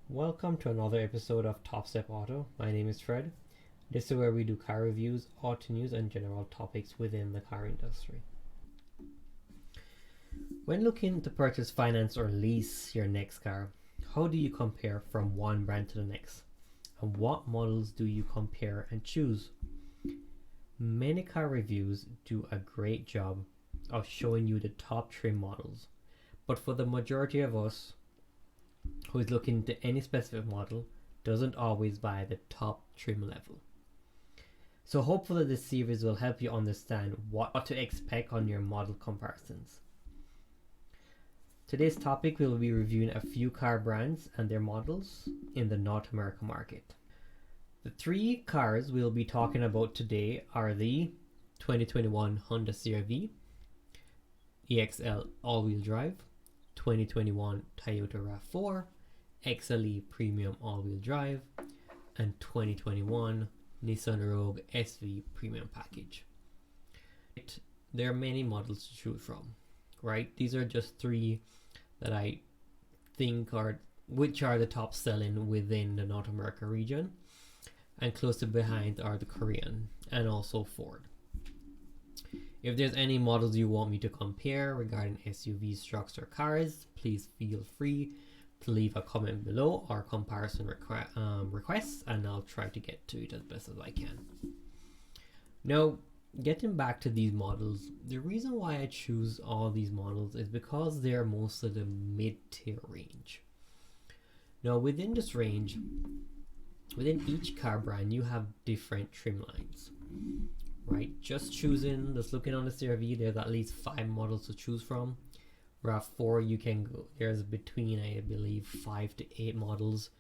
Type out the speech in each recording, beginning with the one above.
Welcome to another episode of Top Step Auto. My name is Fred. This is where we do car reviews, auto news, and general topics within the car industry. When looking to purchase, finance, or lease your next car, how do you compare from one brand to the next? And what models do you compare and choose? Many car reviews do a great job of showing you the top trim models, but for the majority of us who is looking into any specific model doesn't always buy the top trim level. So hopefully this series will help you understand what to expect on your model comparisons. Today's topic, we'll be reviewing a few car brands and their models in the North America market. The three cars we'll be talking about today are the 2021 Honda CRV, EXL all-wheel drive, 2021 Toyota RAV4, XLE Premium all-wheel drive, and 2021 Nissan Rogue SV Premium package. There are many models to choose from, right? These are just three that I think are the top selling within the North America region, and closer behind are the Korean and also Ford. If there's any models you want me to compare regarding SUVs, trucks, or cars, please feel free to leave a comment below or comparison requests, and I'll try to get to it as best as I can. Now, getting back to these models, the reason why I choose all these models is because they're most of the mid-tier range. Now, within this range, within each car brand, you have different trim lines. Right, just looking on the CRV, there's at least 5 models to choose from. RAV4, you can go, there's between, I believe, 5 to 8 models,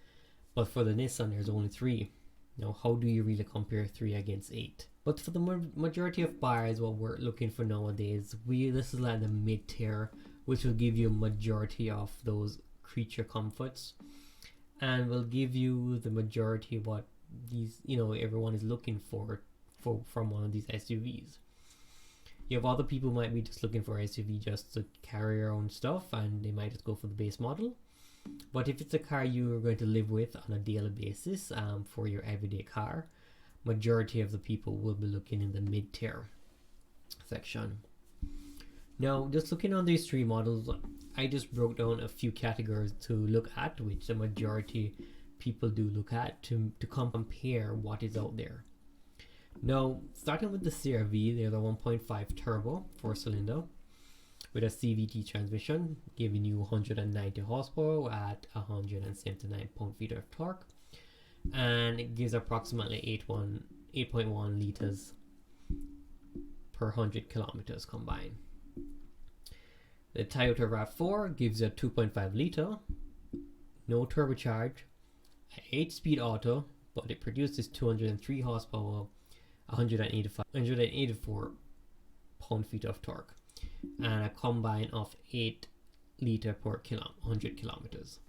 but for the Nissan, there's only 3. Now, how do you really compare 3 against 8? But for the majority of buyers, what we're looking for nowadays, this is like the mid-tier, which will give you a majority of those creature comforts, and will give you the majority of what these, everyone is looking for from one of these SUVs. You have other people might be just looking for an SUV just to carry your own stuff, and they might just go for the base model. But if it's a car you are going to live with on a daily basis for your everyday car, majority of the people will be looking in the mid-tier section. Now, just looking on these 3 models, I just broke down a few categories to look at, which the majority people do look at to compare what is out there. Now, starting with the CRV, they're the 1.5 turbo 4-cylinder with a CVT transmission, giving you 190 horsepower at 179 pound-feet of torque, and it gives approximately 8.1 liters per 100 kilometers combined. The Toyota RAV4 gives you a 2.5 liter, no turbocharge, 8-speed auto, but it produces 203 horsepower, 184 pound-feet of torque, and a combine of 8 liter per 100 kilometers.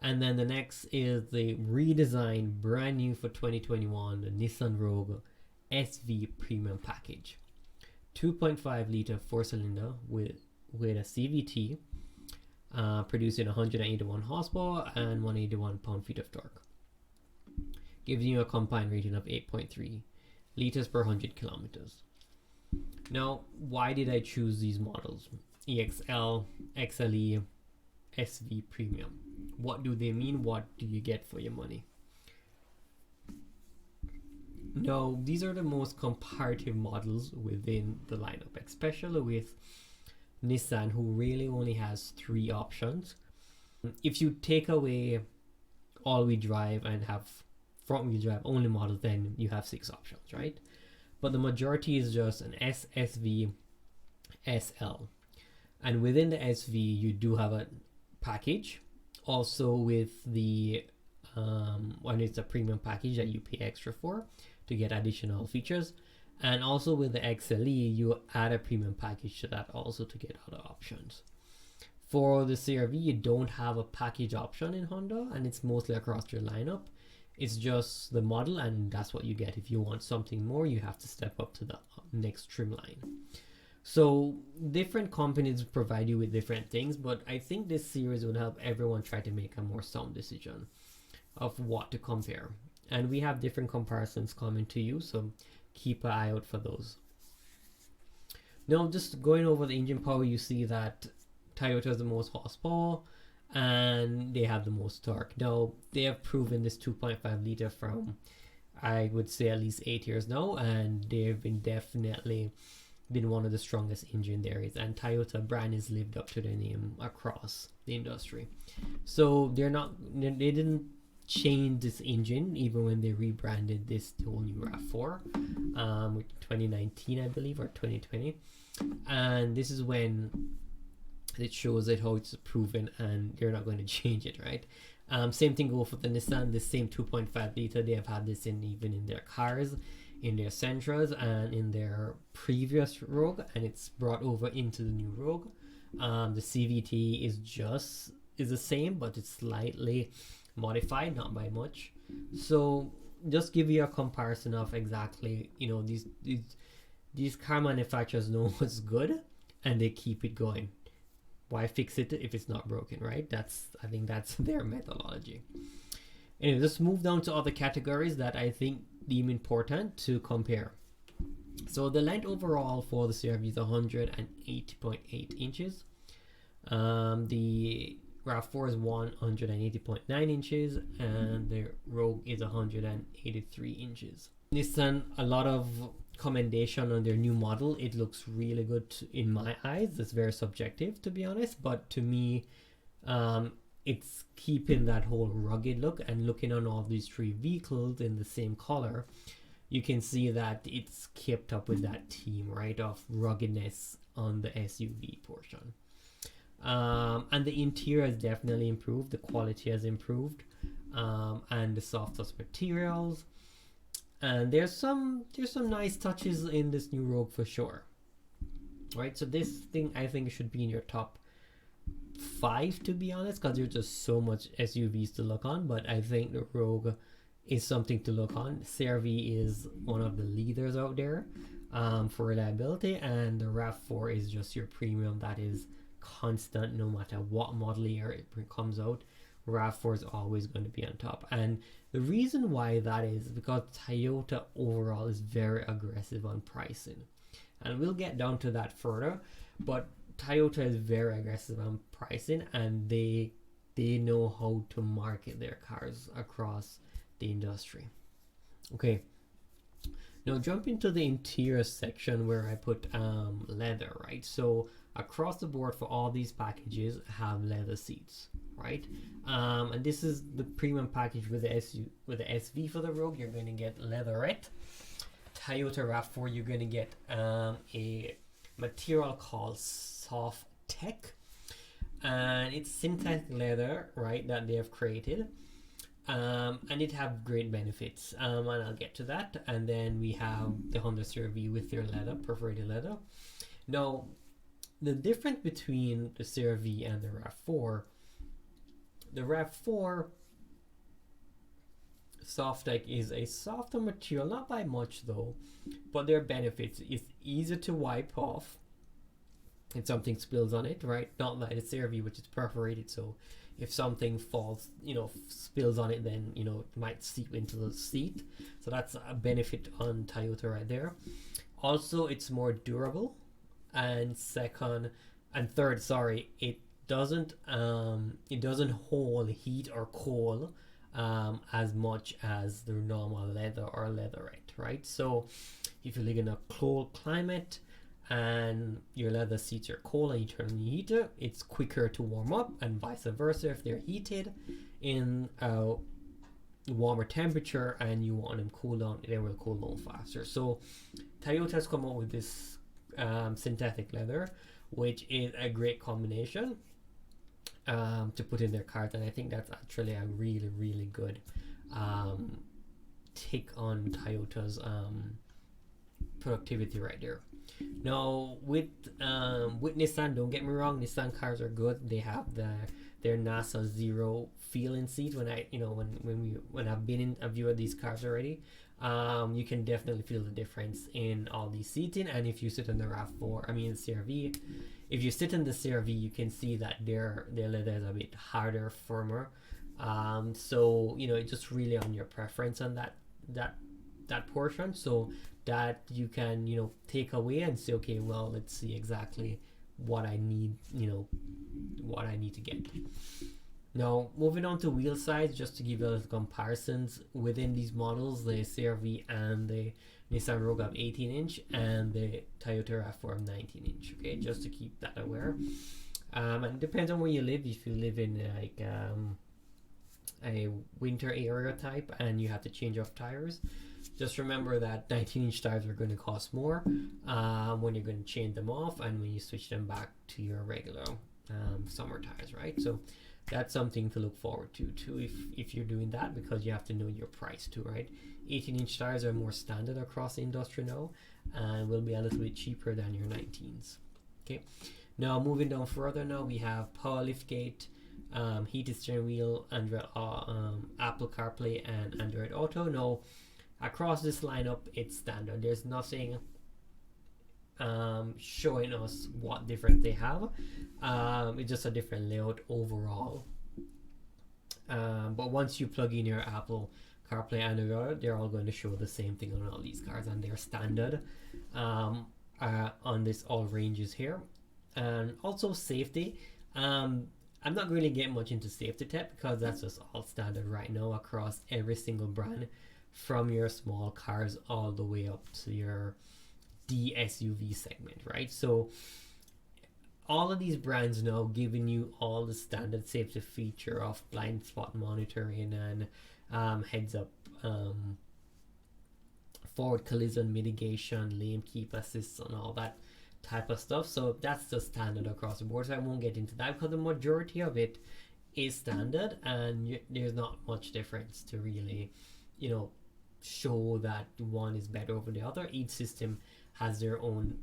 And then the next is the redesigned, brand new for 2021, the Nissan Rogue SV Premium package, 2.5 liter 4-cylinder with a CVT, producing 181 horsepower and 181 pound-feet of torque, giving you a combined rating of 8.3 liters per 100 kilometers. Now, why did I choose these models? EXL, XLE, SV Premium. What do they mean? What do you get for your money? Now, these are the most comparative models within the lineup, especially with Nissan, who really only has 3 options. If you take away all-wheel drive and have front-wheel drive only models, then you have 6 options, right? But the majority is just an S, SV, SL. And within the SV, you do have a package. Also with the, when it's a premium package that you pay extra for to get additional features. And also with the XLE, you add a premium package to that also to get other options. For the CRV, you don't have a package option in Honda, and it's mostly across your lineup. It's just the model, and that's what you get. If you want something more, you have to step up to the next trim line. So different companies provide you with different things, but I think this series would help everyone try to make a more sound decision of what to compare. And we have different comparisons coming to you, so keep an eye out for those. Now, just going over the engine power, you see that Toyota has the most horsepower and they have the most torque. Now, they have proven this 2.5 liter from, I would say, at least 8 years now, and they've been definitely been one of the strongest engine there is, and Toyota brand has lived up to their name across the industry. So they didn't change this engine even when they rebranded this whole new RAV4 2019, I believe, or 2020, and this is when it shows it how it's proven, and they're not going to change it, right? Same thing goes for the Nissan. The same 2.5 liter, they have had this even in their cars, in their Sentras, and in their previous Rogue, and it's brought over into the new Rogue. The CVT is the same, but it's slightly modified, not by much. So just give you a comparison of exactly, these car manufacturers know what's good and they keep it going. Why fix it if it's not broken, right? I think that's their methodology. Anyway, let's move down to other categories that I think deem important to compare. So the length overall for the CRV is 180.8 inches. The RAV4 is 180.9 inches, and the Rogue is 183 inches. Nissan, a lot of commendation on their new model. It looks really good in my eyes. It's very subjective, to be honest, but to me, it's keeping that whole rugged look. And looking on all these three vehicles in the same color, you can see that it's kept up with that theme, right, of ruggedness on the SUV portion. And the interior has definitely improved. The quality has improved, and the soft touch materials. And there's some nice touches in this new Rogue for sure. Right, so this thing I think should be in your top 5, to be honest, because there's just so much SUVs to look on. But I think the Rogue is something to look on. CRV is one of the leaders out there for reliability, and the RAV4 is just your premium that is constant no matter what model year it comes out. RAV4 is always going to be on top, and the reason why that is because Toyota overall is very aggressive on pricing, and we'll get down to that further. But Toyota is very aggressive on pricing, and they know how to market their cars across the industry. Okay, now jump into the interior section where I put leather, right? So across the board for all these packages have leather seats, right? And this is the premium package with the SV for the Rogue. You're going to get leatherette. Toyota RAV4, you're going to get a material called Soft Tech, and it's synthetic leather, right, that they have created, and it have great benefits, and I'll get to that. And then we have the Honda CRV with their leather, perforated leather. Now, the difference between the CRV and the RAV4 Soft Tech is a softer material, not by much though, but their benefits is easier to wipe off if something spills on it, right? Not like the CRV, which is perforated, so if something falls, spills on it, then it might seep into the seat. So that's a benefit on Toyota right there. Also, it's more durable, and third, it doesn't hold heat or cold as much as the normal leather or leatherette, right? So if you live in a cold climate and your leather seats are cold and you turn on the heater, it's quicker to warm up, and vice versa. If they're heated in a warmer temperature and you want them cool down, they will cool down faster. So Toyota's come up with this synthetic leather, which is a great combination to put in their cars, and I think that's actually a really, really good take on Toyota's productivity right there. Now with Nissan, don't get me wrong, Nissan cars are good. They have the their NASA Zero feeling seat. When I've been in a view of these cars already, you can definitely feel the difference in all the seating. And if you sit in the RAV4, CRV, if you sit in the CRV, you can see that their leather is a bit harder, firmer. So it's just really on your preference on that portion, so that you can take away and say, okay, well, let's see exactly what I need to get. Now, moving on to wheel size, just to give you a comparisons within these models, the CRV and the Nissan Rogue have 18-inch and the Toyota RAV4 have 19-inch. Okay, just to keep that aware. And it depends on where you live. If you live in like a winter area type and you have to change off tires, just remember that 19-inch tires are going to cost more when you're going to change them off and when you switch them back to your regular summer tires, right? So that's something to look forward to too if you're doing that, because you have to know your price too, right? 18-inch tires are more standard across the industry now and will be a little bit cheaper than your 19s. Okay, now moving down further, now we have power liftgate, heated steering wheel, Android, Apple CarPlay and Android Auto. Now across this lineup, it's standard. There's nothing showing us what different they have. It's just a different layout overall. But once you plug in your Apple CarPlay and Android, they're all going to show the same thing on all these cars, and they're standard on this all ranges here. And also safety. I'm not really getting much into safety tech because that's just all standard right now across every single brand, from your small cars all the way up to your D SUV segment, right? So all of these brands now giving you all the standard safety feature of blind spot monitoring and heads up forward collision mitigation, lane keep assist and all that type of stuff. So that's just standard across the board, so I won't get into that because the majority of it is standard and there's not much difference to really show that one is better over the other. Each system has their own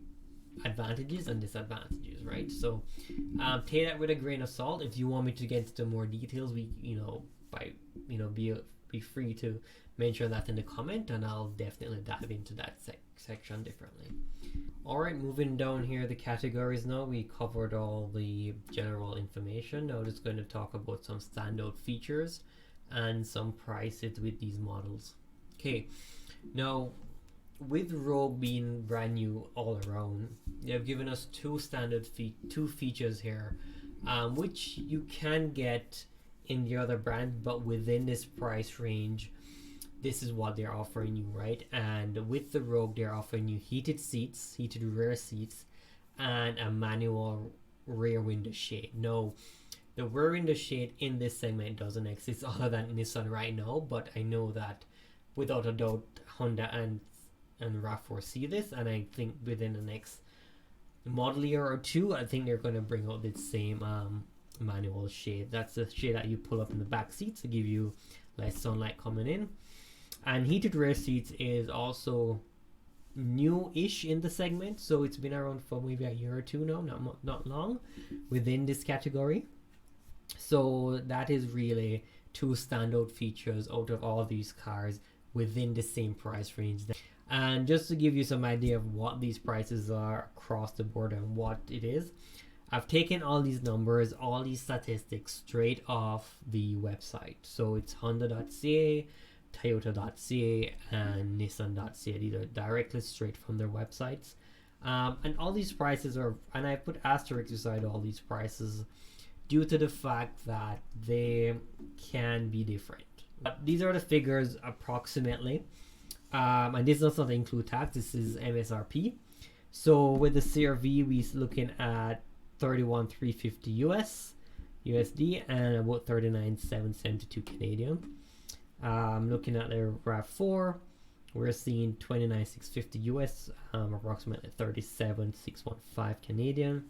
advantages and disadvantages, right? So take that with a grain of salt. If you want me to get into more details, be free to mention that in the comment and I'll definitely dive into that section differently. Alright, moving down here the categories now. We covered all the general information. Now just going to talk about some standout features and some prices with these models. Okay, now with Rogue being brand new all around, they've given us two features here, which you can get in the other brand, but within this price range, this is what they're offering you, right? And with the Rogue, they're offering you heated rear seats, and a manual rear window shade. Now, the rear window shade in this segment doesn't exist other than Nissan right now, but I know that without a doubt, Honda and RAV4 see this, and I think within the next model year or two, I think they're going to bring out this same manual shade. That's the shade that you pull up in the back seats to give you less sunlight coming in. And heated rear seats is also new-ish in the segment, so it's been around for maybe a year or two now, not long within this category. So that is really two standout features out of all these cars within the same price range. And just to give you some idea of what these prices are across the board and what it is, I've taken all these numbers, all these statistics straight off the website. So it's Honda.ca, Toyota.ca and Nissan.ca. These are directly straight from their websites. And all these prices are, and I put asterisks beside all these prices due to the fact that they can be different. But these are the figures approximately. And this does not include tax, this is MSRP. So with the CRV, we're looking at $31,350 USD and about $39,772 Canadian. Looking at the RAV4, we're seeing $29,650 US, approximately $37,615 Canadian.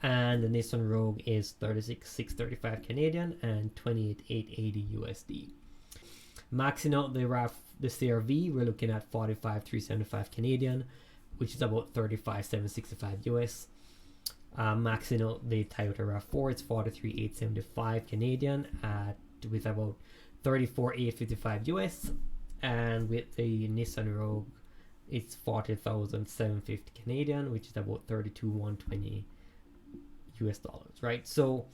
And the Nissan Rogue is $36,635 Canadian and $28,880 USD. Maxing out the CRV, we're looking at $45,375 Canadian, which is about $35,765 US. maxing out the Toyota RAV4, it's 43,875 Canadian with about 34,855 US, and with the Nissan Rogue it's 40,750 Canadian, which is about 32,120 US dollars, right? So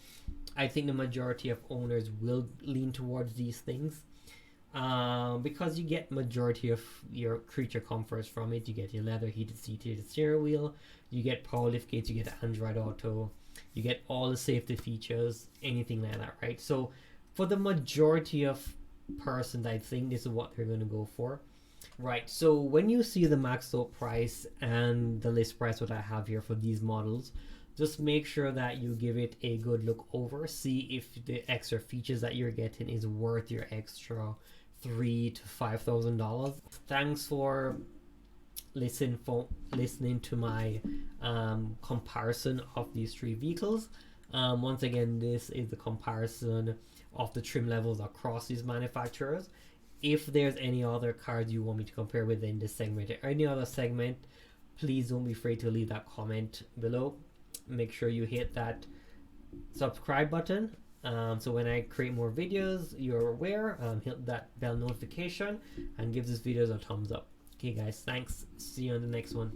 I think the majority of owners will lean towards these things, because you get majority of your creature comforts from it. You get your leather heated seat, heated steering wheel, you get power lift gates, you get Android Auto, you get all the safety features, anything like that, right? So for the majority of persons, I think this is what they're going to go for, right? So when you see the maxed out price and the list price what I have here for these models, just make sure that you give it a good look over, see if the extra features that you're getting is worth your extra $3,000 to $5,000. Thanks for listening to my comparison of these three vehicles. Once again, this is the comparison of the trim levels across these manufacturers. If there's any other cars you want me to compare within this segment or any other segment, please don't be afraid to leave that comment below. Make sure you hit that subscribe button, so when I create more videos you're aware. Hit that bell notification and give this video a thumbs up. Okay guys, thanks, see you on the next one.